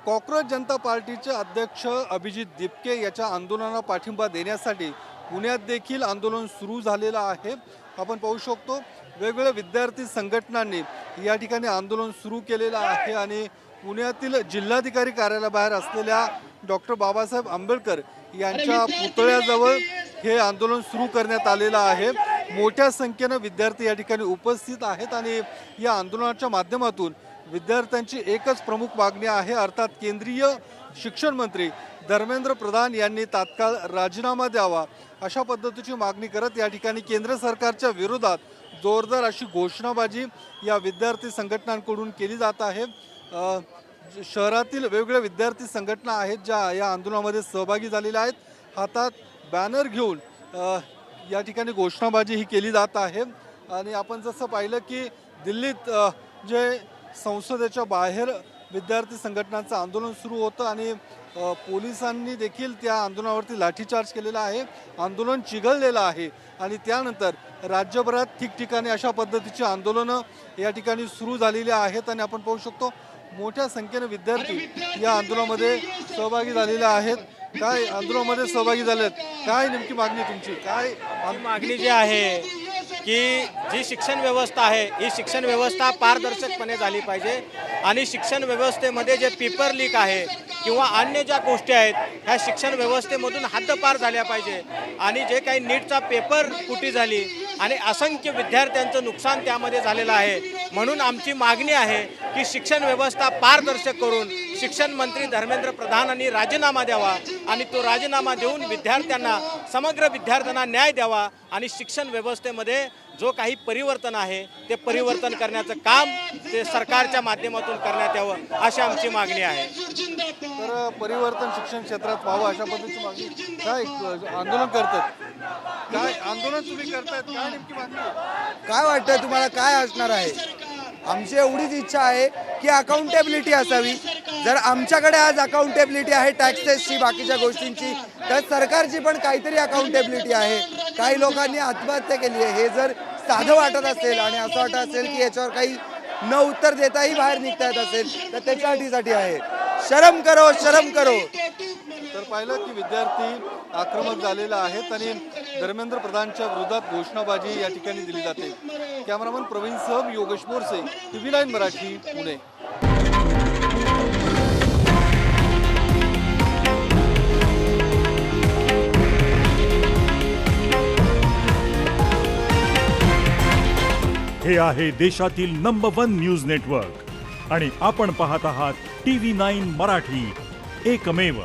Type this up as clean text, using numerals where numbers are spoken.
Cockroach जनता पार्टीचे अध्यक्ष अभिजित दिपके याच्या आंदोलनाला पाठिंबा देण्यासाठी पुण्यात देखील आंदोलन सुरू झालेलं आहे। आपण पाहू शकतो वेगवेगळ्या विद्यार्थी संघटनांनी या ठिकाणी आंदोलन सुरू केलेलं आहे आणि पुण्यातील जिल्हाधिकारी कार्यालयाबाहेर असलेल्या डॉक्टर बाबासाहेब आंबेडकर यांच्या पुतळ्याजवळ हे आंदोलन सुरू करण्यात आलेलं आहे। मोठ्या संख्येने विद्यार्थी या ठिकाणी उपस्थित आहेत आणि या आंदोलनाच्या माध्यमातून विद्यार्थ्यांची एकच प्रमुख मागणी आहे, अर्थात केंद्रीय शिक्षण मंत्री धर्मेंद्र प्रधान यांनी तात्काळ राजीनामा द्यावा अशा पद्धतीची मागणी करत या ठिकाणी केंद्र सरकारच्या विरोधात जोरदार अशी घोषणाबाजी या विद्यार्थी संघटनांकडून केली जात आहे। शहरातील वेगवेगळ्या विद्यार्थी संघटना आहेत ज्या या आंदोलनामध्ये सहभागी झालेल्या आहेत। हातात बॅनर घेऊन या ठिकाणी घोषणाबाजी ही केली जात आहे आणि आपण जसं पाहिलं की दिल्लीत जे संसदेच्या बाहेर विद्यार्थी संघटनांचं आंदोलन सुरू होतं आणि पोलिसांनी देखील त्या आंदोलनावरती लाठीचार्ज केलेला आहे, आंदोलन चिघळलेलं आहे आणि त्यानंतर राज्यभरात ठिकठिकाणी अशा पद्धतीची आंदोलनं या ठिकाणी सुरू झालेली आहेत आणि आपण पाहू शकतो मोठ्या संख्येने विद्यार्थी या आंदोलनामध्ये सहभागी झालेले आहेत। काय आंदोलनामध्ये सहभागी झालेत, काय नेमकी मागणी तुमची? काय मागणी जी आहे की जी शिक्षण व्यवस्था आहे ही शिक्षण व्यवस्था पारदर्शकपणे झाली पाहिजे आणि शिक्षण व्यवस्थेमध्ये जे पेपर लीक आहे किंवा अन्य ज्या गोष्टी आहेत ह्या शिक्षण व्यवस्थेमधून हद्दपार झाल्या पाहिजे आणि जे काही नीटचा पेपर फुटी झाली आणि असंख्य विद्यार्थ्यांचं नुकसान त्यामध्ये झालेलं आहे। म्हणून आमची मागणी आहे की शिक्षण व्यवस्था पारदर्शक करून शिक्षण मंत्री धर्मेंद्र प्रधानांनी राजीनामा द्यावा आणि तो राजीनामा देऊन विद्यार्थ्यांना समग्र विद्यार्थ्यांना न्याय द्यावा आणि शिक्षण व्यवस्थेमध्ये जो काही परिवर्तन आहे ते परिवर्तन करण्याचं काम ते सरकारच्या माध्यमातून करण्यात यावं अशी आमची मागणी आहे। तर परिवर्तन शिक्षण क्षेत्रात व्हावं अशा पद्धतीची मागणी काय आंदोलन करतात, काय आंदोलन तुम्ही करतायत, काय नेमकी मागणी आहे? काय वाटतं तुम्हाला काय असणार आहे? आमची एवढीच इच्छा आहे की अकाउंटेबिलिटी असावी। जर आमच्याकडे आज अकाउंटेबिलिटी आहे टॅक्सेसची बाकीच्या गोष्टींची तर सरकारची पण काहीतरी अकाउंटेबिलिटी आहे। काही लोकांनी आत्महत्या केली आहे, हे जर साधं वाटत असेल आणि असं वाटत असेल की याच्यावर काही न उत्तर देताही बाहेर निघता येत असेल तर त्याच्यासाठी आहे शरम करो शरम करो। तर पाहिलं की विद्यार्थी आक्रमक झालेले आहेत आणि धर्मेंद्र प्रधानच्या विरोधात घोषणाबाजी या ठिकाणी दिली जाते। कॅमेरामन प्रवीण सह योगेश मोरसे, TV9 मराठी, पुणे। हे आहे देशातील नंबर 1 न्यूज नेटवर्क आणि आपण पाहत आहात TV9 मराठी, एकमेव।